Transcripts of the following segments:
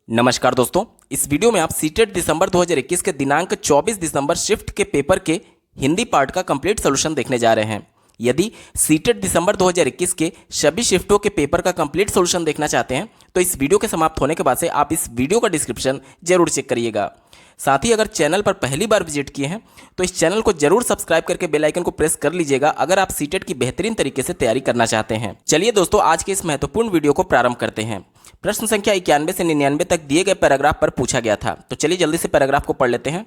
नमस्कार दोस्तों, इस वीडियो में आप सीटेट दिसंबर 2021 के दिनांक 24 दिसंबर शिफ्ट के पेपर के हिंदी पार्ट का कंप्लीट सॉल्यूशन देखने जा रहे हैं। यदि सीटेट दिसंबर 2021 के सभी शिफ्टों के पेपर का कंप्लीट सॉल्यूशन देखना चाहते हैं तो इस वीडियो के समाप्त होने के बाद से आप इस वीडियो का डिस्क्रिप्शन जरूर चेक करिएगा। साथ ही अगर चैनल पर पहली बार विजिट किए हैं तो इस चैनल को जरूर सब्सक्राइब करके बेल आइकन को प्रेस कर लीजिएगा अगर आप सीटेट की बेहतरीन तरीके से तैयारी करना चाहते हैं। चलिए दोस्तों, आज के इस महत्वपूर्ण वीडियो को प्रारंभ करते हैं। प्रश्न संख्या 91 से 99 तक दिए गए पैराग्राफ पर पूछा गया था, तो चलिए जल्दी से पैराग्राफ को पढ़ लेते हैं।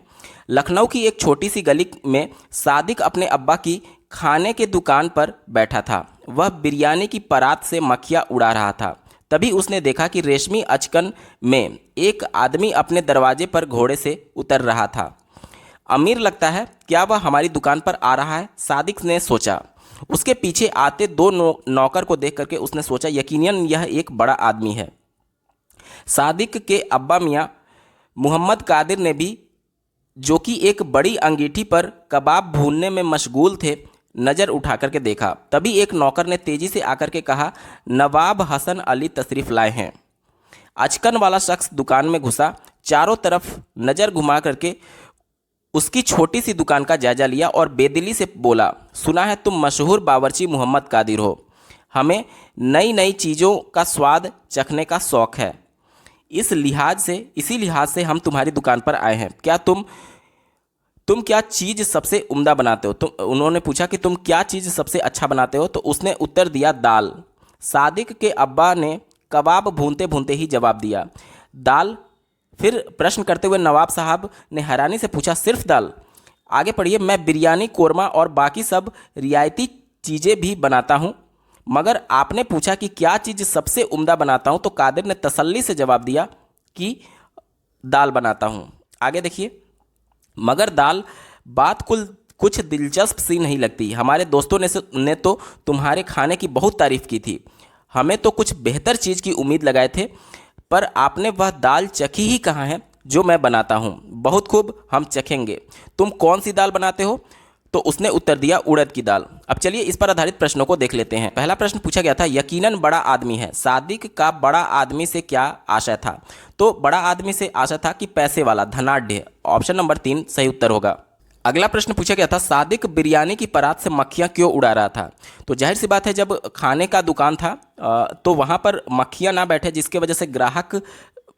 लखनऊ की एक छोटी सी गली में सादिक अपने अब्बा की खाने के दुकान पर बैठा था। वह बिरयानी की परात से मक्खियाँ उड़ा रहा था। तभी उसने देखा कि रेशमी अचकन में एक आदमी अपने दरवाजे पर घोड़े से उतर रहा था। अमीर लगता है, क्या वह हमारी दुकान पर आ रहा है? सादिक ने सोचा। उसके पीछे आते दो नौकर को देख करके उसने सोचा, यकीनन यह एक बड़ा आदमी है। सादिक के अब्बा मियाँ मोहम्मद कादिर ने भी, जो कि एक बड़ी अंगीठी पर कबाब भूनने में मशगूल थे, नज़र उठा करके देखा। तभी एक नौकर ने तेजी से आकर के कहा, नवाब हसन अली तशरीफ़ लाए हैं। अचकन वाला शख्स दुकान में घुसा, चारों तरफ नज़र घुमा करके उसकी छोटी सी दुकान का जायजा लिया और बेदिली से बोला, सुना है तुम मशहूर बावर्ची मोहम्मद कादिर हो। हमें नई नई चीज़ों का स्वाद चखने का शौक़ है। इसी लिहाज से हम तुम्हारी दुकान पर आए हैं। क्या तुम क्या चीज़ सबसे उम्दा बनाते हो? उन्होंने पूछा कि तुम क्या चीज़ सबसे अच्छा बनाते हो? तो उसने उत्तर दिया, दाल। सादिक के अब्बा ने कबाब भूनते भूनते ही जवाब दिया, दाल। फिर प्रश्न करते हुए नवाब साहब ने हैरानी से पूछा, सिर्फ दाल? आगे पढ़िए। मैं बिरयानी, कोरमा और बाकी सब रियायती चीज़ें भी बनाता हूँ, मगर आपने पूछा कि क्या चीज़ सबसे उम्दा बनाता हूँ, तो कादिर ने तसल्ली से जवाब दिया कि दाल बनाता हूँ। आगे देखिए। मगर दाल बात कुछ दिलचस्प सी नहीं लगती। हमारे दोस्तों ने तो तुम्हारे खाने की बहुत तारीफ़ की थी। हमें तो कुछ बेहतर चीज़ की उम्मीद लगाए थे, पर आपने वह दाल चखी ही कहाँ है जो मैं बनाता हूँ। बहुत खूब, हम चखेंगे। तुम कौन सी दाल बनाते हो? तो उसने उत्तर दिया, उड़द की दाल। अब चलिए इस पर आधारित प्रश्नों को देख लेते हैं। पहला प्रश्न पूछा गया था, यकीनन बड़ा आदमी है। सादिक का बड़ा आदमी से क्या आशय था? तो बड़ा आदमी से आशय था कि पैसे वाला, धनाढ्य। ऑप्शन नंबर 3 सही उत्तर होगा। अगला प्रश्न पूछा गया था, सादिक बिरयानी की परात से मक्खियाँ क्यों उड़ा रहा था? तो जाहिर सी बात है, जब खाने का दुकान था तो वहाँ पर मक्खियाँ ना बैठे, जिसके वजह से ग्राहक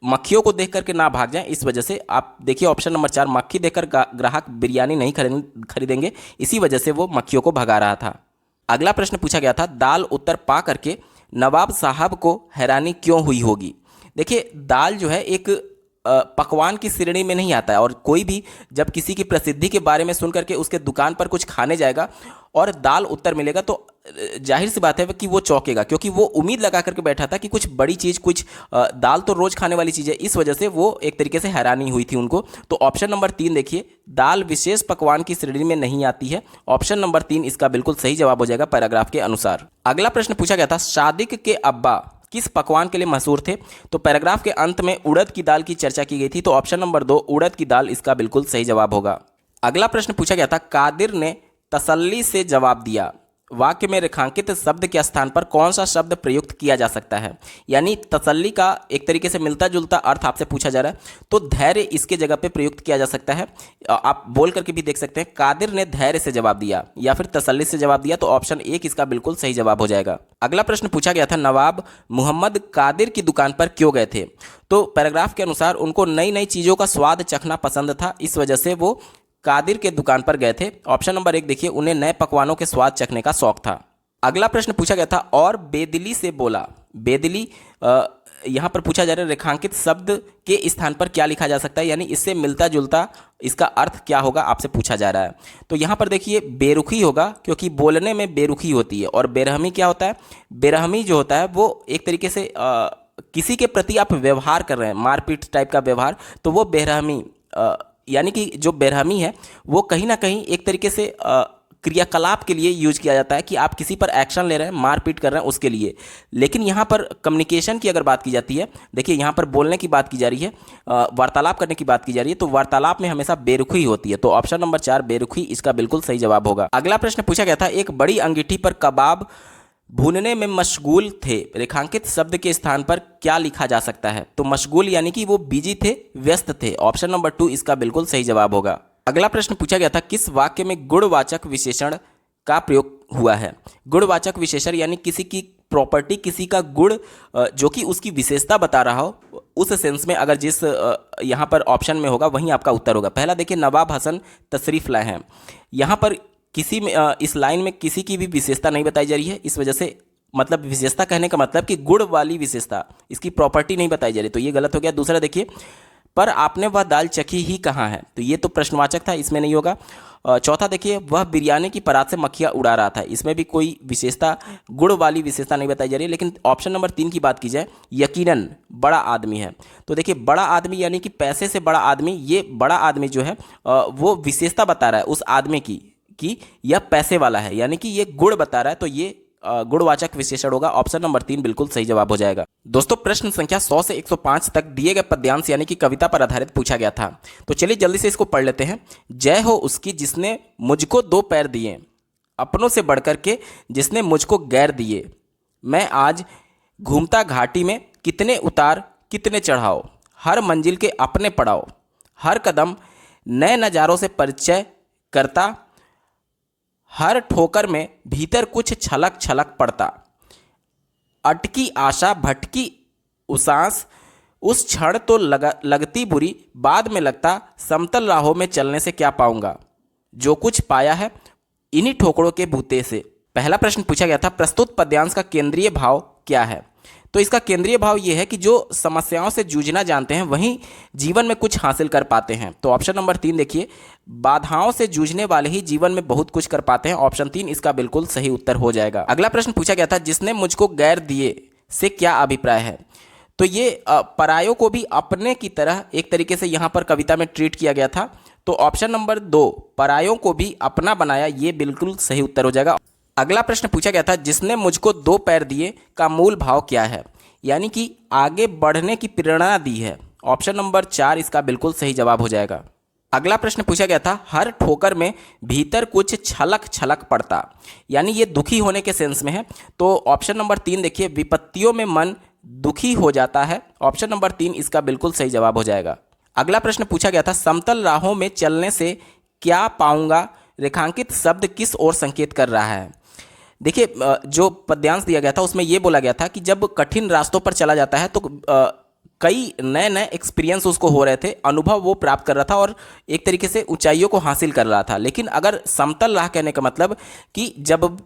मक्खियों को देख करके ना भाग जाएं। इस वजह से आप देखिए ऑप्शन नंबर 4, मक्खी देखकर ग्राहक बिरयानी नहीं खरीदेंगे, इसी वजह से वो मक्खियों को भगा रहा था। अगला प्रश्न पूछा गया था, दाल उत्तर पा करके नवाब साहब को हैरानी क्यों हुई होगी? देखिए, दाल जो है एक पकवान की श्रेणी में नहीं आता है, और कोई भी जब किसी की प्रसिद्धि के बारे में सुन करके उसके दुकान पर कुछ खाने जाएगा और दाल उत्तर मिलेगा तो जाहिर सी बात है कि वो चौंकेगा, क्योंकि वो उम्मीद लगा करके बैठा था कि कुछ बड़ी चीज़, कुछ दाल तो रोज़ खाने वाली चीज़ है। इस वजह से वो एक तरीके से हैरानी हुई थी उनको। तो ऑप्शन नंबर 3 देखिए, दाल विशेष पकवान की श्रेणी में नहीं आती है। ऑप्शन नंबर 3 इसका बिल्कुल सही जवाब हो जाएगा पैराग्राफ के अनुसार। अगला प्रश्न पूछा गया था, सादिक के अब्बा किस पकवान के लिए मशहूर थे? तो पैराग्राफ के अंत में उड़द की दाल की चर्चा की गई थी, तो ऑप्शन नंबर 2 उड़द की दाल इसका बिल्कुल सही जवाब होगा। अगला प्रश्न पूछा गया था, कादिर ने तसल्ली से जवाब दिया, वाक्य में रेखांकित शब्द के स्थान पर कौन सा शब्द प्रयुक्त किया जा सकता है? यानी तसल्ली का एक तरीके से मिलता जुलता अर्थ आपसे पूछा जा रहा है, तो धैर्य इसके जगह पे प्रयुक्त किया जा सकता है। आप बोल करके भी देख सकते हैं, कादिर ने धैर्य से जवाब दिया या फिर तसल्ली से जवाब दिया, तो ऑप्शन 1 इसका बिल्कुल सही जवाब हो जाएगा। अगला प्रश्न पूछा गया था, नवाब मोहम्मद कादिर की दुकान पर क्यों गए थे? तो पैराग्राफ के अनुसार उनको नई नई चीज़ों का स्वाद चखना पसंद था, इस वजह से वो कादिर के दुकान पर गए थे। ऑप्शन नंबर 1 देखिए, उन्हें नए पकवानों के स्वाद चखने का शौक था। अगला प्रश्न पूछा गया था, और बेदिली से बोला। बेदिली यहाँ पर पूछा जा रहा है, रेखांकित शब्द के स्थान पर क्या लिखा जा सकता है, यानी इससे मिलता जुलता इसका अर्थ क्या होगा आपसे पूछा जा रहा है। तो यहाँ पर देखिए बेरुखी होगा, क्योंकि बोलने में बेरुखी होती है। और बेरहमी क्या होता है? बेरहमी जो होता है वो एक तरीके से किसी के प्रति आप व्यवहार कर रहे हैं, मारपीट टाइप का व्यवहार, तो वो बेरहमी, यानी कि जो बेरहमी है वो कहीं ना कहीं एक तरीके से क्रियाकलाप के लिए यूज किया जाता है, कि आप किसी पर एक्शन ले रहे हैं, मारपीट कर रहे हैं उसके लिए। लेकिन यहाँ पर कम्युनिकेशन की अगर बात की जाती है, देखिए यहाँ पर बोलने की बात की जा रही है, वार्तालाप करने की बात की जा रही है, तो वार्तालाप में हमेशा बेरुखी होती है। तो ऑप्शन नंबर 4 बेरुखी इसका बिल्कुल सही जवाब होगा। अगला प्रश्न पूछा गया था, एक बड़ी अंगीठी पर कबाब भूनने में मशगूल थे, रेखांकित शब्द के स्थान पर क्या लिखा जा सकता है? तो मशगूल यानी कि वो बिजी थे, व्यस्त थे। ऑप्शन नंबर 2 इसका बिल्कुल सही जवाब होगा। अगला प्रश्न पूछा गया था, किस वाक्य में गुणवाचक विशेषण का प्रयोग हुआ है? गुणवाचक विशेषण यानी किसी की प्रॉपर्टी, किसी का गुण जो कि उसकी विशेषता बता रहा हो, उस सेंस में अगर जिस यहाँ पर ऑप्शन में होगा वहीं आपका उत्तर होगा। पहला देखिए, नवाब हसन तशरीफ लाए हैं। यहाँ पर किसी में इस लाइन में किसी की भी विशेषता नहीं बताई जा रही है, इस वजह से मतलब विशेषता कहने का मतलब कि गुण वाली विशेषता, इसकी प्रॉपर्टी नहीं बताई जा रही, तो ये गलत हो गया। दूसरा देखिए, पर आपने वह दाल चखी ही कहाँ है? तो ये तो प्रश्नवाचक था, इसमें नहीं होगा। चौथा देखिए, वह बिरयानी की परात से मक्खियाँ उड़ा रहा था, इसमें भी कोई विशेषता, गुण वाली विशेषता नहीं बताई जा रही है। लेकिन ऑप्शन नंबर 3 की बात की जाए, यकीनन बड़ा आदमी है। तो देखिए, बड़ा आदमी यानी कि पैसे से बड़ा आदमी, ये बड़ा आदमी जो है वो विशेषता बता रहा है उस आदमी की कि यह पैसे वाला है, यानी कि ये गुण बता रहा है, तो ये गुणवाचक विशेषण होगा। ऑप्शन नंबर 3 बिल्कुल सही जवाब हो जाएगा। दोस्तों, प्रश्न संख्या 100 से 105 तक दिए गए पद्यांश यानी कि कविता पर आधारित पूछा गया था, तो चलिए जल्दी से इसको पढ़ लेते हैं। जय हो उसकी जिसने मुझको 2 पैर दिए, अपनों से बढ़कर के जिसने मुझको गैर दिए, मैं आज घूमता घाटी में, कितने उतार कितने चढ़ाओ, हर मंजिल के अपने पड़ाव, हर कदम नए नज़ारों से परिचय करता, हर ठोकर में भीतर कुछ छलक छलक पड़ता, अटकी आशा भटकी उसास, उस क्षण तो लगती बुरी, बाद में लगता समतल राहों में चलने से क्या पाऊंगा, जो कुछ पाया है इन्हीं ठोकरों के भूते से। पहला प्रश्न पूछा गया था, प्रस्तुत पद्यांश का केंद्रीय भाव क्या है? तो इसका केंद्रीय भाव ये है कि जो समस्याओं से जूझना जानते हैं वहीं जीवन में कुछ हासिल कर पाते हैं। तो ऑप्शन नंबर 3 देखिए, बाधाओं से जूझने वाले ही जीवन में बहुत कुछ कर पाते हैं। ऑप्शन 3 इसका बिल्कुल सही उत्तर हो जाएगा। अगला प्रश्न पूछा गया था, जिसने मुझको गैर दिए से क्या अभिप्राय है? तो ये परायों को भी अपने की तरह एक तरीके से यहाँ पर कविता में ट्रीट किया गया था। तो ऑप्शन नंबर 2 परायों को भी अपना बनाया, ये बिल्कुल सही उत्तर हो जाएगा। अगला प्रश्न पूछा गया था, जिसने मुझको 2 पैर दिए का मूल भाव क्या है? यानी कि आगे बढ़ने की प्रेरणा दी है। ऑप्शन नंबर 4 इसका बिल्कुल सही जवाब हो जाएगा। अगला प्रश्न पूछा गया था, हर ठोकर में भीतर कुछ छलक छलक पड़ता, यानी ये दुखी होने के सेंस में है। तो ऑप्शन नंबर 3 देखिए, विपत्तियों में मन दुखी हो जाता है। ऑप्शन नंबर 3 इसका बिल्कुल सही जवाब हो जाएगा। अगला प्रश्न पूछा गया था, समतल राहों में चलने से क्या पाऊंगा, रेखांकित शब्द किस ओर संकेत कर रहा है? देखिए, जो पद्यांश दिया गया था उसमें यह बोला गया था कि जब कठिन रास्तों पर चला जाता है तो कई नए नए एक्सपीरियंस उसको हो रहे थे, अनुभव वो प्राप्त कर रहा था और एक तरीके से ऊंचाइयों को हासिल कर रहा था। लेकिन अगर समतल राह कहने का मतलब कि जब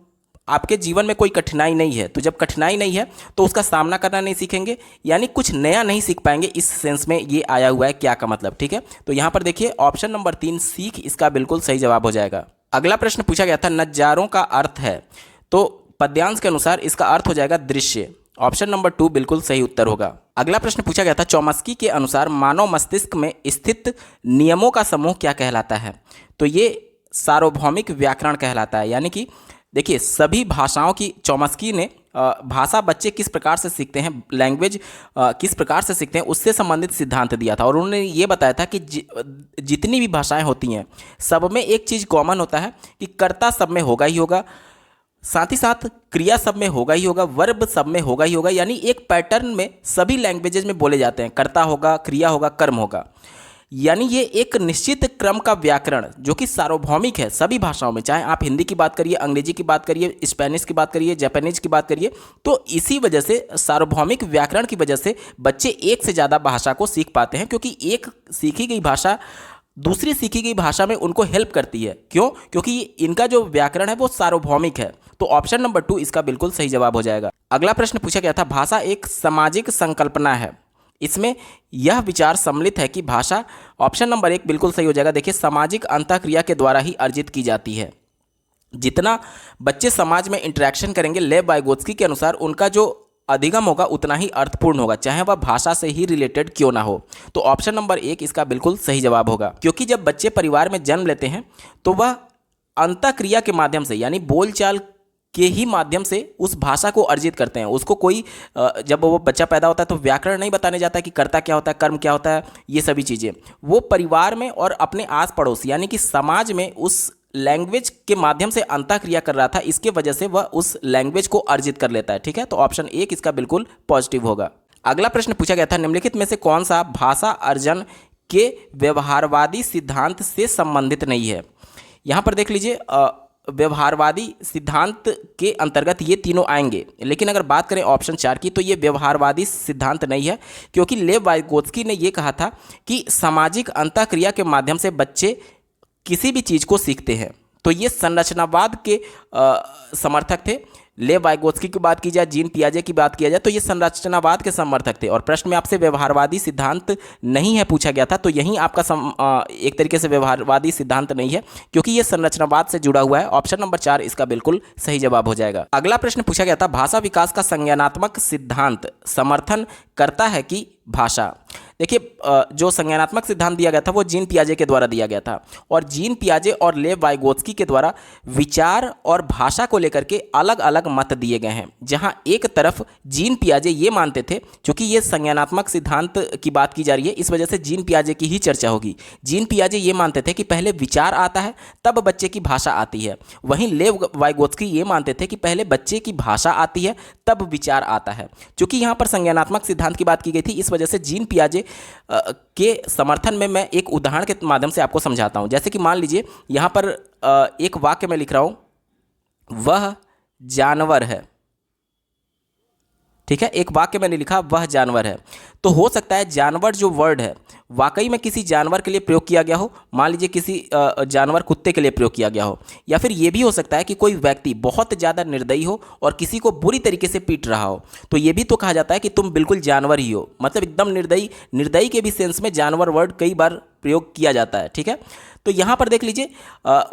आपके जीवन में कोई कठिनाई नहीं है, तो जब कठिनाई नहीं है तो उसका सामना करना नहीं सीखेंगे, यानी कुछ नया नहीं सीख पाएंगे। इस सेंस में ये आया हुआ है क्या का मतलब, ठीक है। तो यहाँ पर देखिए ऑप्शन नंबर 3 सीख इसका बिल्कुल सही जवाब हो जाएगा। अगला प्रश्न पूछा गया था, नजारों का अर्थ है, तो पद्यांश के अनुसार इसका अर्थ हो जाएगा दृश्य। ऑप्शन नंबर 2 बिल्कुल सही उत्तर होगा। अगला प्रश्न पूछा गया था, चौमस्की के अनुसार मानव मस्तिष्क में स्थित नियमों का समूह क्या कहलाता है? तो ये सार्वभौमिक व्याकरण कहलाता है। यानी कि देखिए, सभी भाषाओं की चौमस्की ने भाषा बच्चे किस प्रकार से सीखते हैं, लैंग्वेज किस प्रकार से सीखते हैं, उससे संबंधित सिद्धांत दिया था। और उन्होंने ये बताया था कि जितनी भी भाषाएं होती हैं सब में एक चीज़ कॉमन होता है कि कर्ता सब में होगा ही होगा, साथ ही साथ क्रिया सब में होगा ही होगा, वर्ब सब में होगा ही होगा। यानी एक पैटर्न में सभी लैंग्वेजेज में बोले जाते हैं, कर्ता होगा, क्रिया होगा, कर्म होगा। यानी ये एक निश्चित क्रम का व्याकरण जो कि सार्वभौमिक है सभी भाषाओं में, चाहे आप हिंदी की बात करिए, अंग्रेजी की बात करिए, स्पेनिश की बात करिए, जापानीज की बात करिए। तो इसी वजह से सार्वभौमिक व्याकरण की वजह से बच्चे एक से ज़्यादा भाषा को सीख पाते हैं, क्योंकि एक सीखी गई भाषा दूसरी सीखी गई भाषा में उनको हेल्प करती है। क्यों? क्योंकि इनका जो व्याकरण है वो सार्वभौमिक है। तो ऑप्शन नंबर 2 इसका बिल्कुल सही जवाब हो जाएगा। अगला प्रश्न पूछा गया था, भाषा एक सामाजिक संकल्पना है, इसमें यह विचार सम्मिलित है कि भाषा, ऑप्शन नंबर 1 बिल्कुल सही हो जाएगा। देखिए, सामाजिक अंतःक्रिया के द्वारा ही अर्जित की जाती है। जितना बच्चे समाज में इंटरेक्शन करेंगे, लेव वाइगोत्स्की के अनुसार उनका जो अधिगम होगा उतना ही अर्थपूर्ण होगा, चाहे वह भाषा से ही रिलेटेड क्यों ना हो। तो ऑप्शन नंबर 1 इसका बिल्कुल सही जवाब होगा। क्योंकि जब बच्चे परिवार में जन्म लेते हैं तो वह अंतःक्रिया के माध्यम से, यानी बोलचाल के ही माध्यम से उस भाषा को अर्जित करते हैं। उसको कोई जब वो बच्चा पैदा होता है तो व्याकरण नहीं बताने जाता है कि कर्ता क्या होता है, कर्म क्या होता है, ये सभी चीज़ें वो परिवार में और अपने आस पड़ोस यानी कि समाज में उस लैंग्वेज के माध्यम से अंतःक्रिया कर रहा था, इसके वजह से वह उस लैंग्वेज को अर्जित कर लेता है। ठीक है, तो ऑप्शन 1 इसका बिल्कुल पॉजिटिव होगा। अगला प्रश्न पूछा गया था, निम्नलिखित में से कौन सा भाषा अर्जन के व्यवहारवादी सिद्धांत से संबंधित नहीं है। यहाँ पर देख लीजिए, व्यवहारवादी सिद्धांत के अंतर्गत ये तीनों आएंगे, लेकिन अगर बात करें ऑप्शन 4 की तो ये व्यवहारवादी सिद्धांत नहीं है, क्योंकि लेव वाइगोत्स्की ने ये कहा था कि सामाजिक अंतःक्रिया के माध्यम से बच्चे किसी भी चीज़ को सीखते हैं। तो ये संरचनावाद के समर्थक थे। लेव वाइगोत्स्की की बात की जाए, जीन पियाजे की बात किया जाए, तो ये संरचनावाद के समर्थक थे। और प्रश्न में आपसे व्यवहारवादी सिद्धांत नहीं है पूछा गया था, तो यहीं आपका एक तरीके से व्यवहारवादी सिद्धांत नहीं है, क्योंकि ये संरचनावाद से जुड़ा हुआ है। ऑप्शन नंबर 4 इसका बिल्कुल सही जवाब हो जाएगा। अगला प्रश्न पूछा गया था, भाषा विकास का संज्ञानात्मक सिद्धांत समर्थन करता है कि भाषा। देखिए, जो संज्ञानात्मक सिद्धांत दिया गया था वो जीन पियाजे के द्वारा दिया गया था, और जीन पियाजे और लेव वाइगोत्स्की के द्वारा विचार और भाषा को लेकर के अलग अलग मत दिए गए हैं। जहां एक तरफ जीन पियाजे ये मानते थे, क्योंकि ये संज्ञानात्मक सिद्धांत की बात की जा रही है, इस वजह से जीन पियाजे की ही चर्चा होगी। जीन पियाजे ये मानते थे कि पहले विचार आता है तब बच्चे की भाषा आती है। वहीं लेव वाइगोत्स्की ये मानते थे कि पहले बच्चे की भाषा आती है तब विचार आता है। चूंकि यहाँ पर संज्ञानात्मक सिद्धांत की बात की गई थी, इस वजह से जीन पियाजे के समर्थन में मैं एक उदाहरण के माध्यम से आपको समझाता हूं। जैसे कि मान लीजिए यहां पर एक वाक्य में लिख रहा हूं, वह जानवर है। ठीक है, एक वाक्य मैंने लिखा वह जानवर है, तो हो सकता है जानवर जो वर्ड है वाकई में किसी जानवर के लिए प्रयोग किया गया हो। मान लीजिए किसी जानवर कुत्ते के लिए प्रयोग किया गया हो, या फिर ये भी हो सकता है कि कोई व्यक्ति बहुत ज़्यादा निर्दयी हो और किसी को बुरी तरीके से पीट रहा हो, तो ये भी तो कहा जाता है कि तुम बिल्कुल जानवर ही हो, मतलब एकदम निर्दयी। निर्दयी के भी सेंस में जानवर वर्ड कई बार प्रयोग किया जाता है। ठीक है, तो यहाँ पर देख लीजिए,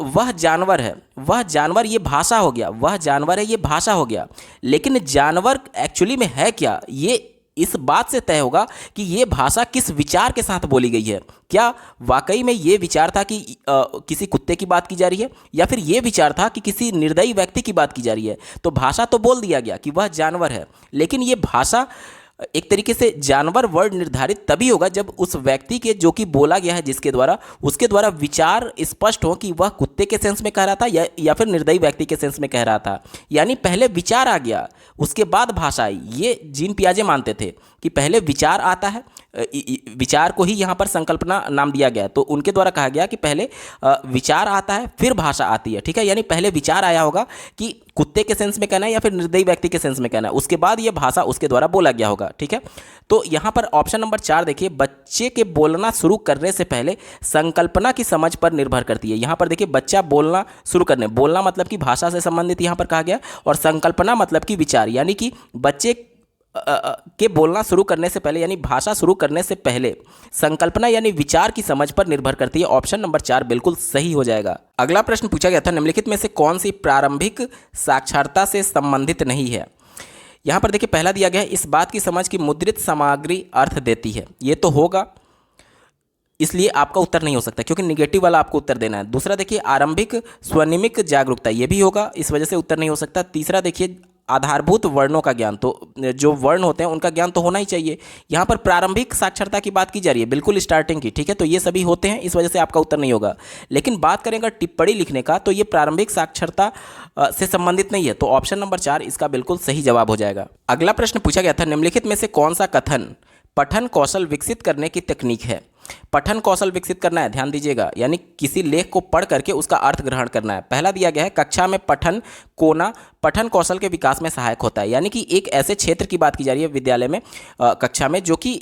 वह जानवर है, वह जानवर ये भाषा हो गया, वह जानवर है ये भाषा हो गया, लेकिन जानवर एक्चुअली में है क्या, ये इस बात से तय होगा कि ये भाषा किस विचार के साथ बोली गई है। क्या वाकई में ये विचार था कि किसी कुत्ते की बात की जा रही है, या फिर ये विचार था कि किसी निर्दयी व्यक्ति की बात की जा रही है। तो भाषा तो बोल दिया गया कि वह जानवर है, लेकिन ये भाषा एक तरीके से जानवर वर्ड निर्धारित तभी होगा जब उस व्यक्ति के जो कि बोला गया है जिसके द्वारा, उसके द्वारा विचार स्पष्ट हो कि वह कुत्ते के सेंस में कह रहा था या फिर निर्दयी व्यक्ति के सेंस में कह रहा था। यानी पहले विचार आ गया, उसके बाद भाषा आई। ये जीन पियाजे मानते थे कि पहले विचार आता है, विचार को ही यहाँ पर संकल्पना नाम दिया गया, तो उनके द्वारा कहा गया कि पहले विचार आता है फिर भाषा आती है। ठीक है, यानी पहले विचार आया होगा कि कुत्ते के सेंस में कहना है या फिर निर्दयी व्यक्ति के सेंस में कहना है, उसके बाद ये भाषा उसके द्वारा बोला गया होगा। ठीक है, तो यहाँ पर ऑप्शन नंबर 4 देखिए, बच्चे के बोलना शुरू करने से पहले संकल्पना की समझ पर निर्भर करती है। यहाँ पर देखिए, बच्चा बोलना शुरू करने, बोलना मतलब कि भाषा से संबंधित यहाँ पर कहा गया, और संकल्पना मतलब कि विचार, यानी कि बच्चे के बोलना शुरू करने से पहले यानी भाषा शुरू करने से पहले संकल्पना यानी विचार की समझ पर निर्भर करती है। ऑप्शन नंबर 4 बिल्कुल सही हो जाएगा। अगला प्रश्न पूछा गया था, निम्नलिखित में से कौन सी प्रारंभिक साक्षरता से संबंधित नहीं है। यहाँ पर देखिए, पहला दिया गया है, इस बात की समझ की मुद्रित सामग्री अर्थ देती है। ये तो होगा, इसलिए आपका उत्तर नहीं हो सकता, क्योंकि निगेटिव वाला आपको उत्तर देना है। दूसरा देखिए, आरंभिक स्वनिमिक जागरूकता, ये भी होगा, इस वजह से उत्तर नहीं हो सकता। तीसरा देखिए, आधारभूत वर्णों का ज्ञान, तो जो वर्ण होते हैं उनका ज्ञान तो होना ही चाहिए। यहाँ पर प्रारंभिक साक्षरता की बात की जा रही है, बिल्कुल स्टार्टिंग की। ठीक है, तो ये सभी होते हैं, इस वजह से आपका उत्तर नहीं होगा। लेकिन बात करें अगर टिप्पणी लिखने का, तो ये प्रारंभिक साक्षरता से संबंधित नहीं है, तो ऑप्शन नंबर 4 इसका बिल्कुल सही जवाब हो जाएगा। अगला प्रश्न पूछा गया था, निम्नलिखित में से कौन सा कथन पठन कौशल विकसित करने की तकनीक है। पठन कौशल विकसित करना है, ध्यान दीजिएगा, यानी किसी लेख को पढ़ करके उसका अर्थ ग्रहण करना है। पहला दिया गया है, कक्षा में पठन कोना पठन कौशल के विकास में सहायक होता है, यानी कि एक ऐसे क्षेत्र की बात की जा रही है विद्यालय में, कक्षा में, जो कि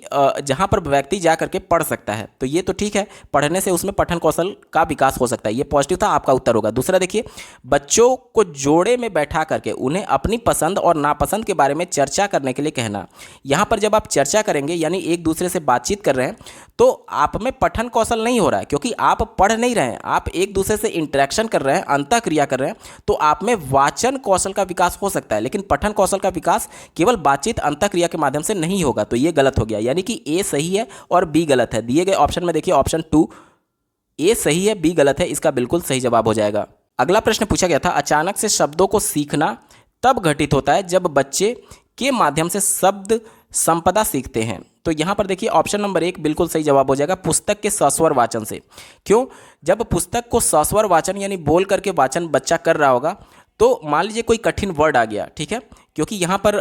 जहां पर व्यक्ति जा करके पढ़ सकता है। तो ये तो ठीक है, पढ़ने से उसमें पठन कौशल का विकास हो सकता है, ये पॉजिटिव था, आपका उत्तर होगा। दूसरा देखिए, बच्चों को जोड़े में बैठा करके उन्हें अपनी पसंद और नापसंद के बारे में चर्चा करने के लिए कहना। यहाँ पर जब आप चर्चा करेंगे यानी एक दूसरे से बातचीत कर रहे हैं, तो आप में पठन कौशल नहीं हो रहा है, क्योंकि आप पढ़ नहीं रहे हैं, आप एक दूसरे से इंटरेक्शन कर रहे हैं, अंतःक्रिया कर रहे हैं। तो आप में वाचन कौशल का विकास हो सकता है, लेकिन पठन कौशल का विकास केवल बातचीत अंतःक्रिया के माध्यम से नहीं होगा। तो ये गलत हो गया, यानी कि ए सही है और बी गलत है। दिए गए ऑप्शन में देखिए, ऑप्शन 2 ए सही है, बी गलत है, इसका बिल्कुल सही जवाब हो जाएगा। अगला प्रश्न पूछा गया था, अचानक से शब्दों को सीखना तब घटित होता है जब बच्चे के माध्यम से शब्द संपदा सीखते हैं। तो यहाँ पर देखिए ऑप्शन नंबर 1 बिल्कुल सही जवाब हो जाएगा, पुस्तक के सस्वर वाचन से। क्यों? जब पुस्तक को सस्वर वाचन यानी बोल करके वाचन बच्चा कर रहा होगा, तो मान लीजिए कोई कठिन वर्ड आ गया, ठीक है, क्योंकि यहाँ पर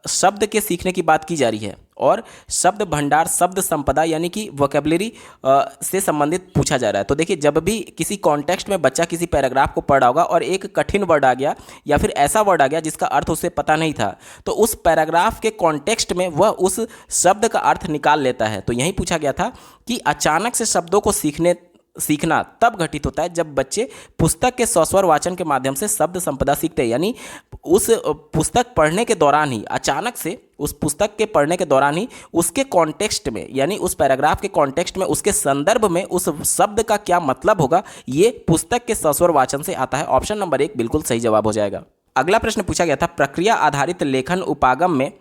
शब्द के सीखने की बात की जा रही है और शब्द भंडार, शब्द संपदा यानी कि वोकेबलरी से संबंधित पूछा जा रहा है। तो देखिए जब भी किसी कॉन्टेक्स्ट में बच्चा किसी पैराग्राफ को पढ़ रहा होगा और एक कठिन वर्ड आ गया या फिर ऐसा वर्ड आ गया जिसका अर्थ उसे पता नहीं था, तो उस पैराग्राफ के कॉन्टेक्स्ट में वह उस शब्द का अर्थ निकाल लेता है। तो यही पूछा गया था कि अचानक से शब्दों को सीखना तब घटित होता है जब बच्चे पुस्तक के सस्वर वाचन के माध्यम से शब्द संपदा सीखते हैं, यानी उस पुस्तक पढ़ने के दौरान ही, अचानक से उस पुस्तक के पढ़ने के दौरान ही उसके कॉन्टेक्स्ट में, यानी उस पैराग्राफ के कॉन्टेक्स्ट में, उसके संदर्भ में उस शब्द का क्या मतलब होगा, ये पुस्तक के सस्वर वाचन से आता है। ऑप्शन नंबर 1 बिल्कुल सही जवाब हो जाएगा। अगला प्रश्न पूछा गया था, प्रक्रिया आधारित लेखन उपागम में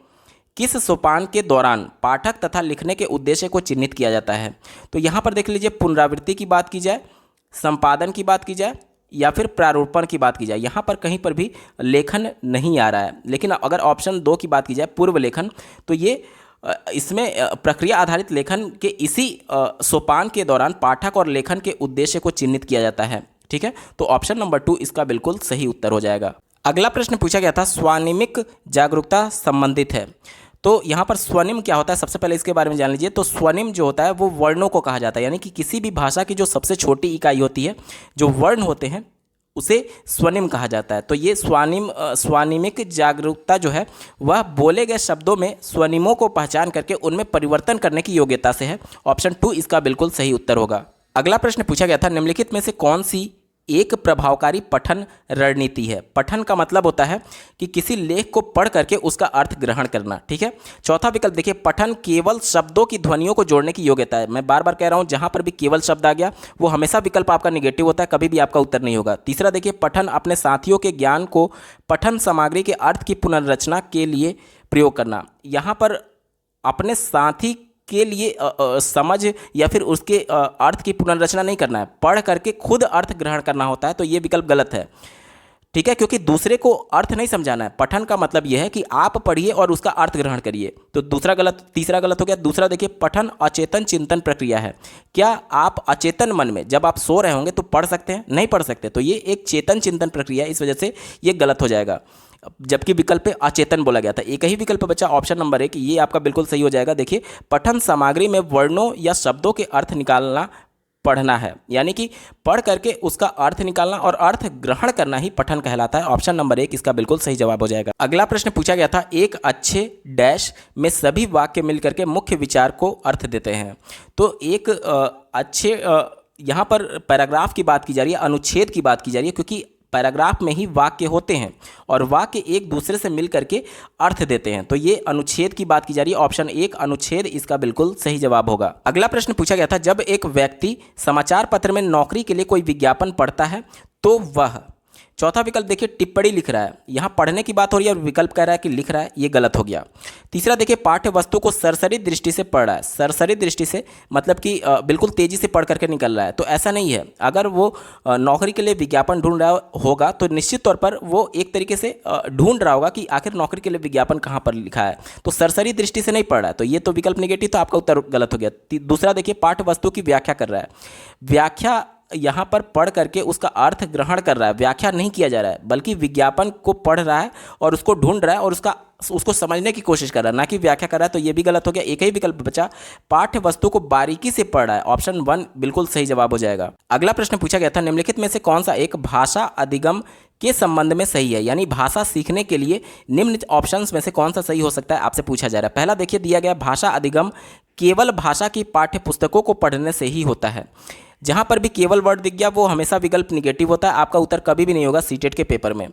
किस सोपान के दौरान पाठक तथा लिखने के उद्देश्य को चिन्हित किया जाता है? तो यहाँ पर देख लीजिए, पुनरावृत्ति की बात की जाए, संपादन की बात की जाए या फिर प्रारूपण की बात की जाए, यहाँ पर कहीं पर भी लेखन नहीं आ रहा है। लेकिन अगर ऑप्शन 2 की बात की जाए, पूर्व लेखन, तो ये इसमें प्रक्रिया आधारित लेखन के इसी सोपान के दौरान पाठक और लेखन के उद्देश्य को चिन्हित किया जाता है। ठीक है, तो ऑप्शन नंबर 2 इसका बिल्कुल सही उत्तर हो जाएगा। अगला प्रश्न पूछा गया था, स्वनिमिक जागरूकता संबंधित है। तो यहाँ पर स्वनिम क्या होता है, सबसे पहले इसके बारे में जान लीजिए। तो स्वनिम जो होता है वो वर्णों को कहा जाता है, यानी कि किसी भी भाषा की जो सबसे छोटी इकाई होती है, जो वर्ण होते हैं, उसे स्वनिम कहा जाता है। तो ये स्वनिमिक जागरूकता जो है वह बोले गए शब्दों में स्वनिमों को पहचान करके उनमें परिवर्तन करने की योग्यता से है। ऑप्शन 2 इसका बिल्कुल सही उत्तर होगा। अगला प्रश्न पूछा गया था, निम्नलिखित में से कौन सी एक प्रभावकारी पठन रणनीति है? पठन का मतलब होता है कि किसी लेख को पढ़ करके उसका अर्थ ग्रहण करना। ठीक है, चौथा विकल्प देखिए, पठन केवल शब्दों की ध्वनियों को जोड़ने की योग्यता है। मैं बार बार कह रहा हूं, जहां पर भी केवल शब्द आ गया वो हमेशा विकल्प आपका निगेटिव होता है, कभी भी आपका उत्तर नहीं होगा। तीसरा देखिए, पठन अपने साथियों के ज्ञान को पठन सामग्री के अर्थ की पुनर्रचना के लिए प्रयोग करना। यहाँ पर अपने साथी के लिए समझ या फिर उसके अर्थ की पुनर्रचना नहीं करना है, पढ़ करके खुद अर्थ ग्रहण करना होता है। तो ये विकल्प गलत है। ठीक है, क्योंकि दूसरे को अर्थ नहीं समझाना है। पठन का मतलब यह है कि आप पढ़िए और उसका अर्थ ग्रहण करिए। तो दूसरा गलत, तीसरा गलत हो गया। दूसरा देखिए, पठन अचेतन चिंतन प्रक्रिया है। क्या आप अचेतन मन में जब आप सो रहे होंगे तो पढ़ सकते हैं? नहीं पढ़ सकते। तो ये एक चेतन चिंतन प्रक्रिया है, इस वजह से ये गलत हो जाएगा, जबकि विकल्प पे अचेतन बोला गया था। एक ही विकल्प बचा ऑप्शन नंबर 1, ये आपका बिल्कुल सही हो जाएगा। देखिए, पठन सामग्री में वर्णों या शब्दों के अर्थ निकालना पढ़ना है, यानी कि पढ़ करके उसका अर्थ निकालना और अर्थ ग्रहण करना ही पठन कहलाता है। ऑप्शन नंबर 1 इसका बिल्कुल सही जवाब हो जाएगा। अगला प्रश्न पूछा गया था, एक अच्छे डैश में सभी वाक्य मिलकर के मुख्य विचार को अर्थ देते हैं। तो एक अच्छे, यहाँ पर पैराग्राफ की बात की जा रही है, अनुच्छेद की बात की जा रही है, क्योंकि पैराग्राफ में ही वाक्य होते हैं और वाक्य एक दूसरे से मिल करके अर्थ देते हैं। तो ये अनुच्छेद की बात की जा रही है। ऑप्शन 1 अनुच्छेद इसका बिल्कुल सही जवाब होगा। अगला प्रश्न पूछा गया था, जब एक व्यक्ति समाचार पत्र में नौकरी के लिए कोई विज्ञापन पढ़ता है तो वह, चौथा विकल्प देखिए, टिप्पणी लिख रहा है। यहाँ पढ़ने की बात हो रही है और विकल्प कह रहा है कि लिख रहा है, ये गलत हो गया। तीसरा देखिए, पाठ्य वस्तु को सरसरी दृष्टि से पढ़ रहा है। सरसरी दृष्टि से मतलब कि बिल्कुल तेजी से पढ़ करके निकल रहा है, तो ऐसा नहीं है। अगर वो नौकरी के लिए विज्ञापन ढूंढ रहा होगा तो निश्चित तौर पर वो एक तरीके से ढूंढ रहा होगा कि आखिर नौकरी के लिए विज्ञापन कहाँ पर लिखा है, तो सरसरी दृष्टि से नहीं पढ़ रहा है। तो ये तो विकल्प निगेटिव, तो आपका उत्तर गलत हो गया। दूसरा देखिए, पाठ्य वस्तु की व्याख्या कर रहा है। व्याख्या यहाँ पर पढ़ करके उसका अर्थ ग्रहण कर रहा है, व्याख्या नहीं किया जा रहा है, बल्कि विज्ञापन को पढ़ रहा है और उसको ढूंढ रहा है और उसको समझने की कोशिश कर रहा है, ना कि व्याख्या कर रहा है। तो ये भी गलत हो गया। एक ही विकल्प बचा, पाठ्य वस्तु को बारीकी से पढ़ रहा है। ऑप्शन 1 बिल्कुल सही जवाब हो जाएगा। अगला प्रश्न पूछा गया था, निम्नलिखित में से कौन सा एक भाषा अधिगम के संबंध में सही है? यानी भाषा सीखने के लिए निम्न ऑप्शंस में से कौन सा सही हो सकता है, आपसे पूछा जा रहा है। पहला देखिए दिया गया, भाषा अधिगम केवल भाषा की पाठ्य पुस्तकों को पढ़ने से ही होता है। जहाँ पर भी केवल वर्ड दिख गया वो हमेशा विकल्प निगेटिव होता है, आपका उत्तर कभी भी नहीं होगा सीटेट के पेपर में।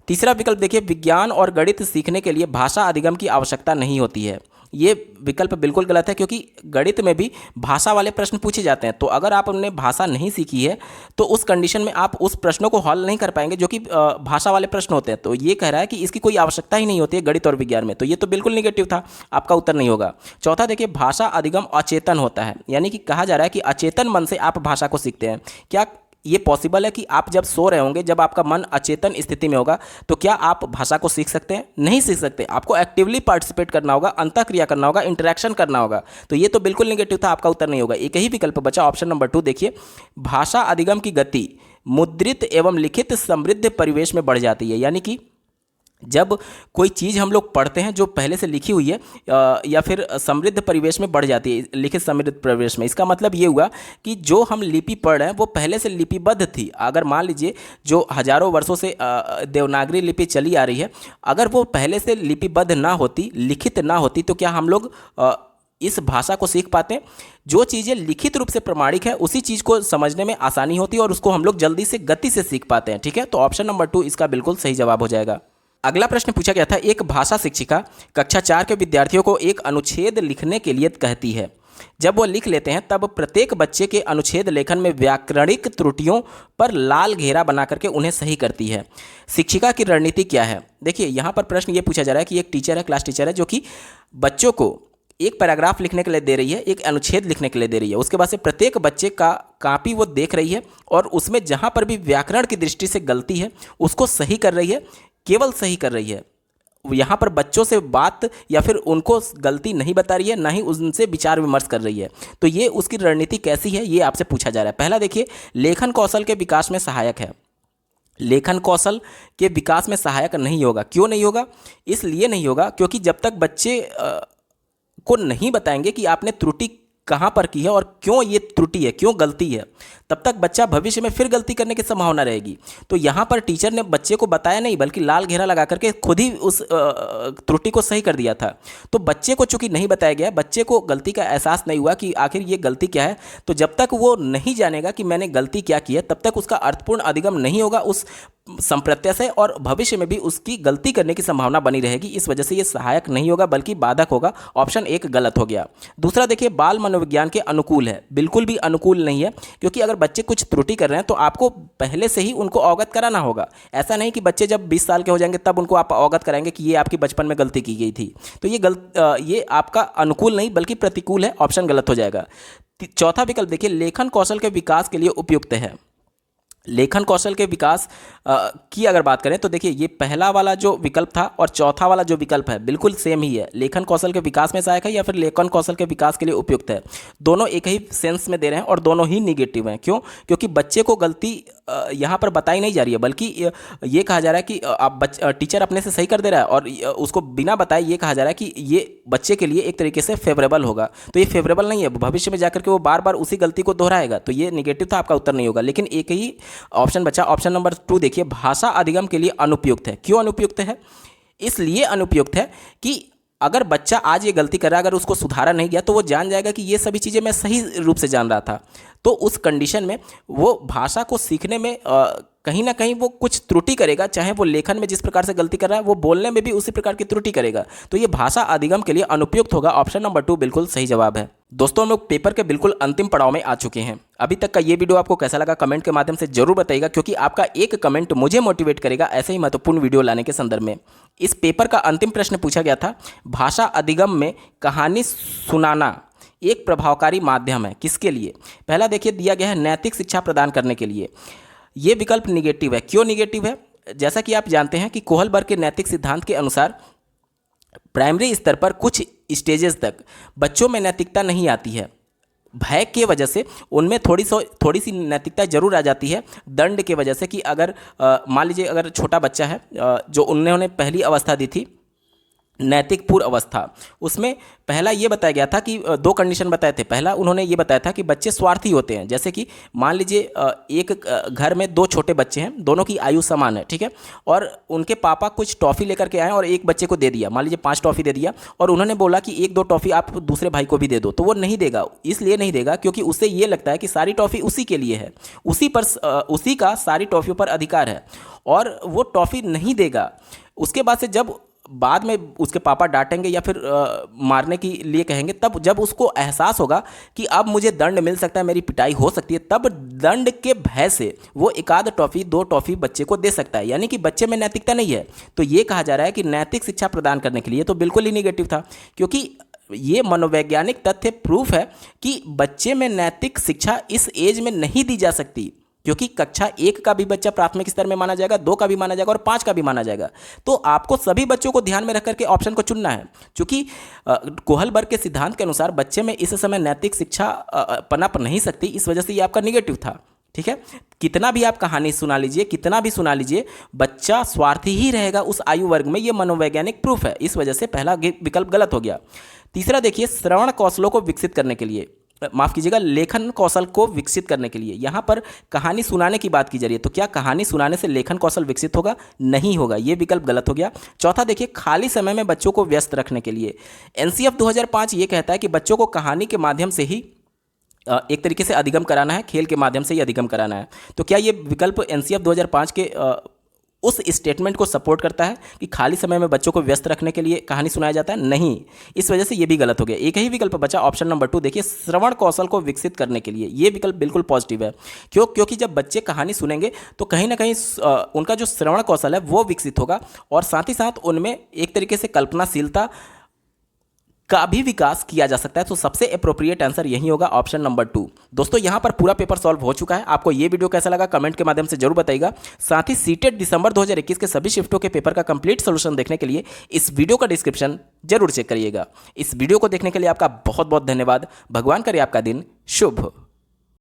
तीसरा विकल्प देखिए, विज्ञान और गणित सीखने के लिए भाषा अधिगम की आवश्यकता नहीं होती है। ये विकल्प बिल्कुल गलत है, क्योंकि गणित में भी भाषा वाले प्रश्न पूछे जाते हैं। तो अगर आपने भाषा नहीं सीखी है तो उस कंडीशन में आप उस प्रश्नों को हल नहीं कर पाएंगे जो कि भाषा वाले प्रश्न होते हैं। तो ये कह रहा है कि इसकी कोई आवश्यकता ही नहीं होती है गणित और विज्ञान में, तो ये तो बिल्कुल निगेटिव था, आपका उत्तर नहीं होगा। चौथा देखिए, भाषा अधिगम अचेतन होता है, यानी कि कहा जा रहा है कि अचेतन मन से आप भाषा को सीखते हैं। क्या ये पॉसिबल है कि आप जब सो रहे होंगे, जब आपका मन अचेतन स्थिति में होगा, तो क्या आप भाषा को सीख सकते हैं? नहीं सीख सकते। आपको एक्टिवली पार्टिसिपेट करना होगा, अंतःक्रिया करना होगा, इंटरेक्शन करना होगा। तो ये तो बिल्कुल नेगेटिव था, आपका उत्तर नहीं होगा। एक ही विकल्प बचा, ऑप्शन नंबर 2 देखिए, भाषा अधिगम की गति मुद्रित एवं लिखित समृद्ध परिवेश में बढ़ जाती है। यानी कि जब कोई चीज़ हम लोग पढ़ते हैं जो पहले से लिखी हुई है या फिर समृद्ध परिवेश में बढ़ जाती है, लिखित समृद्ध परिवेश में, इसका मतलब ये हुआ कि जो हम लिपि पढ़ रहे हैं वो पहले से लिपिबद्ध थी। अगर मान लीजिए जो हजारों वर्षों से देवनागरी लिपि चली आ रही है, अगर वो पहले से लिपिबद्ध ना होती, लिखित ना होती, तो क्या हम लोग इस भाषा को सीख पाते हैं? जो चीज़ें लिखित रूप से प्रमाणिक है उसी चीज़ को समझने में आसानी होती है और उसको हम लोग जल्दी से गति से सीख पाते हैं। ठीक है, तो ऑप्शन नंबर 2 इसका बिल्कुल सही जवाब हो जाएगा। अगला प्रश्न पूछा गया था, एक भाषा शिक्षिका कक्षा 4 के विद्यार्थियों को एक अनुच्छेद लिखने के लिए कहती है। जब वो लिख लेते हैं तब प्रत्येक बच्चे के अनुच्छेद लेखन में व्याकरणिक त्रुटियों पर लाल घेरा बना करके उन्हें सही करती है। शिक्षिका की रणनीति क्या है? देखिए यहाँ पर प्रश्न ये पूछा जा रहा है कि एक टीचर है, क्लास टीचर है, जो कि बच्चों को एक पैराग्राफ लिखने के लिए दे रही है, एक अनुच्छेद लिखने के लिए दे रही है। उसके बाद से प्रत्येक बच्चे का कॉपी वो देख रही है और उसमें जहाँ पर भी व्याकरण की दृष्टि से गलती है उसको सही कर रही है, केवल सही कर रही है। यहाँ पर बच्चों से बात या फिर उनको गलती नहीं बता रही है, ना ही उनसे विचार विमर्श कर रही है। तो ये उसकी रणनीति कैसी है, ये आपसे पूछा जा रहा है। पहला देखिए, लेखन कौशल के विकास में सहायक है। लेखन कौशल के विकास में सहायक नहीं होगा। क्यों नहीं होगा? इसलिए नहीं होगा क्योंकि जब तक बच्चे को नहीं बताएंगे कि आपने त्रुटि कहाँ पर की है और क्यों ये त्रुटि है, क्यों गलती है, तब तक बच्चा भविष्य में फिर गलती करने की संभावना रहेगी। तो यहाँ पर टीचर ने बच्चे को बताया नहीं, बल्कि लाल घेरा लगा करके खुद ही उस त्रुटि को सही कर दिया था। तो बच्चे को चूंकि नहीं बताया गया, बच्चे को गलती का एहसास नहीं हुआ कि आखिर ये गलती क्या है, तो जब तक वो नहीं जानेगा कि मैंने गलती क्या की है, तब तक उसका अर्थपूर्ण अधिगम नहीं होगा उस संप्रत्यय से, और भविष्य में भी उसकी गलती करने की संभावना बनी रहेगी। इस वजह से ये सहायक नहीं होगा बल्कि बाधक होगा। ऑप्शन 1 गलत हो गया। दूसरा देखिए, बाल मनोविज्ञान के अनुकूल है। बिल्कुल भी अनुकूल नहीं है, क्योंकि अगर बच्चे कुछ त्रुटि कर रहे हैं तो आपको पहले से ही उनको अवगत कराना होगा। ऐसा नहीं कि बच्चे जब 20 साल के हो जाएंगे तब उनको आप अवगत कराएंगे कि ये आपकी बचपन में गलती की गई थी। तो ये आपका अनुकूल नहीं बल्कि प्रतिकूल है। ऑप्शन गलत हो जाएगा। चौथा विकल्प देखिए, लेखन कौशल के विकास के लिए उपयुक्त है। लेखन कौशल के विकास की अगर बात करें तो देखिए, ये पहला वाला जो विकल्प था और चौथा वाला जो विकल्प है बिल्कुल सेम ही है। लेखन कौशल के विकास में सहायक है या फिर लेखन कौशल के विकास के लिए उपयुक्त है, दोनों एक ही सेंस में दे रहे हैं और दोनों ही निगेटिव हैं। क्यों? क्योंकि बच्चे को गलती यहाँ पर बताई नहीं जा रही है, बल्कि ये कहा जा रहा है कि आप टीचर अपने से सही कर दे रहा है और उसको बिना बताए ये कहा जा रहा है कि ये बच्चे के लिए एक तरीके से फेवरेबल होगा। तो ये फेवरेबल नहीं है, भविष्य में जाकर के वो बार बार उसी गलती को दोहराएगा। तो ये निगेटिव था, आपका उत्तर नहीं होगा। लेकिन एक ही ऑप्शन बचा, ऑप्शन नंबर 2 देखिए, भाषा अधिगम के लिए अनुपयुक्त है। क्यों अनुपयुक्त है? इसलिए अनुपयुक्त है कि अगर बच्चा आज ये गलती कर रहा है, अगर उसको सुधारा नहीं गया तो वो जान जाएगा कि ये सभी चीज़ें मैं सही रूप से जान रहा था। तो उस कंडीशन में वो भाषा को सीखने में कहीं ना कहीं वो कुछ त्रुटि करेगा, चाहे वो लेखन में जिस प्रकार से गलती कर रहा है वो बोलने में भी उसी प्रकार की त्रुटि करेगा। तो ये भाषा अधिगम के लिए अनुपयुक्त होगा। ऑप्शन नंबर 2 बिल्कुल सही जवाब है। दोस्तों, हम लोग पेपर के बिल्कुल अंतिम पड़ाव में आ चुके हैं। अभी तक का ये वीडियो आपको कैसा लगा कमेंट के माध्यम से जरूर बताइएगा, क्योंकि आपका एक कमेंट मुझे मोटिवेट करेगा ऐसे ही महत्वपूर्ण वीडियो लाने के संदर्भ में। इस पेपर का अंतिम प्रश्न पूछा गया था, भाषा अधिगम में कहानी सुनाना एक प्रभावकारी माध्यम है, किसके लिए? पहला देखिए दिया गया है, नैतिक शिक्षा प्रदान करने के लिए। ये विकल्प निगेटिव है। क्यों निगेटिव है? जैसा कि आप जानते हैं कि कोहलबर्ग के नैतिक सिद्धांत के अनुसार प्राइमरी स्तर पर कुछ स्टेजेस तक बच्चों में नैतिकता नहीं आती है। भय के वजह से उनमें थोड़ी सी नैतिकता जरूर आ जाती है, दंड के वजह से। कि अगर मान लीजिए अगर छोटा बच्चा है, जो उन्होंने पहली अवस्था दी थी नैतिक पूर्व अवस्था, उसमें पहला ये बताया गया था कि 2 कंडीशन बताए थे। पहला उन्होंने ये बताया था कि बच्चे स्वार्थी होते हैं। जैसे कि मान लीजिए एक घर में 2 छोटे बच्चे हैं, दोनों की आयु समान है, ठीक है, और उनके पापा कुछ टॉफ़ी लेकर के आए और एक बच्चे को दे दिया, मान लीजिए 5 टॉफ़ी दे दिया, और उन्होंने बोला कि 1-2 टॉफ़ी आप दूसरे भाई को भी दे दो। तो वो नहीं देगा। इसलिए नहीं देगा क्योंकि उसे ये लगता है कि सारी टॉफ़ी उसी के लिए है, उसी का सारी टॉफ़ियों पर अधिकार है, और वो टॉफ़ी नहीं देगा। उसके बाद से जब बाद में उसके पापा डांटेंगे या फिर मारने के लिए कहेंगे, तब जब उसको एहसास होगा कि अब मुझे दंड मिल सकता है, मेरी पिटाई हो सकती है, तब दंड के भय से वो 1-आध टॉफ़ी 2 टॉफ़ी बच्चे को दे सकता है। यानी कि बच्चे में नैतिकता नहीं है। तो ये कहा जा रहा है कि नैतिक शिक्षा प्रदान करने के लिए, तो बिल्कुल ही निगेटिव था, क्योंकि ये मनोवैज्ञानिक तथ्य प्रूफ है कि बच्चे में नैतिक शिक्षा इस एज में नहीं दी जा सकती। क्योंकि कक्षा 1 का भी बच्चा प्राथमिक स्तर में माना जाएगा, 2 का भी माना जाएगा और 5 का भी माना जाएगा। तो आपको सभी बच्चों को ध्यान में रख करके ऑप्शन को चुनना है, क्योंकि कोहलबर्ग के सिद्धांत के अनुसार बच्चे में इस समय नैतिक शिक्षा पनप नहीं सकती, इस वजह से ये आपका निगेटिव था। ठीक है, कितना भी आप कहानी सुना लीजिए, कितना भी सुना लीजिए, बच्चा स्वार्थी ही रहेगा उस आयु वर्ग में, ये मनोवैज्ञानिक प्रूफ है। इस वजह से पहला विकल्प गलत हो गया। तीसरा देखिए, श्रवण कौशलों को विकसित करने के लिए, माफ कीजिएगा, लेखन कौशल को विकसित करने के लिए, यहाँ पर कहानी सुनाने की बात की जा रही है, तो क्या कहानी सुनाने से लेखन कौशल विकसित होगा? नहीं होगा, ये विकल्प गलत हो गया। चौथा देखिए, खाली समय में बच्चों को व्यस्त रखने के लिए, एनसीएफ 2005 ये कहता है कि बच्चों को कहानी के माध्यम से ही एक तरीके से अधिगम कराना है, खेल के माध्यम से ही अधिगम कराना है। तो क्या ये विकल्प एनसीएफ 2005 के उस स्टेटमेंट को सपोर्ट करता है कि खाली समय में बच्चों को व्यस्त रखने के लिए कहानी सुनाया जाता है? नहीं, इस वजह से ये भी गलत हो गया। एक ही विकल्प बचा, ऑप्शन नंबर 2 देखिए, श्रवण कौशल को विकसित करने के लिए। ये विकल्प बिल्कुल पॉजिटिव है। क्योंकि जब बच्चे कहानी सुनेंगे तो कहीं ना कहीं उनका जो श्रवण कौशल है वो विकसित होगा, और साथ ही साथ उनमें एक तरीके से कल्पनाशीलता का भी विकास किया जा सकता है। तो सबसे अप्रोप्रिएट आंसर यही होगा, ऑप्शन नंबर 2। दोस्तों, यहां पर पूरा पेपर सॉल्व हो चुका है। आपको ये वीडियो कैसा लगा कमेंट के माध्यम से जरूर बताइएगा। साथ ही सीटेट दिसंबर 2021 के सभी शिफ्टों के पेपर का कंप्लीट सोल्यूशन देखने के लिए इस वीडियो का डिस्क्रिप्शन जरूर चेक करिएगा। इस वीडियो को देखने के लिए आपका बहुत बहुत धन्यवाद। भगवान करे आपका दिन शुभ हो।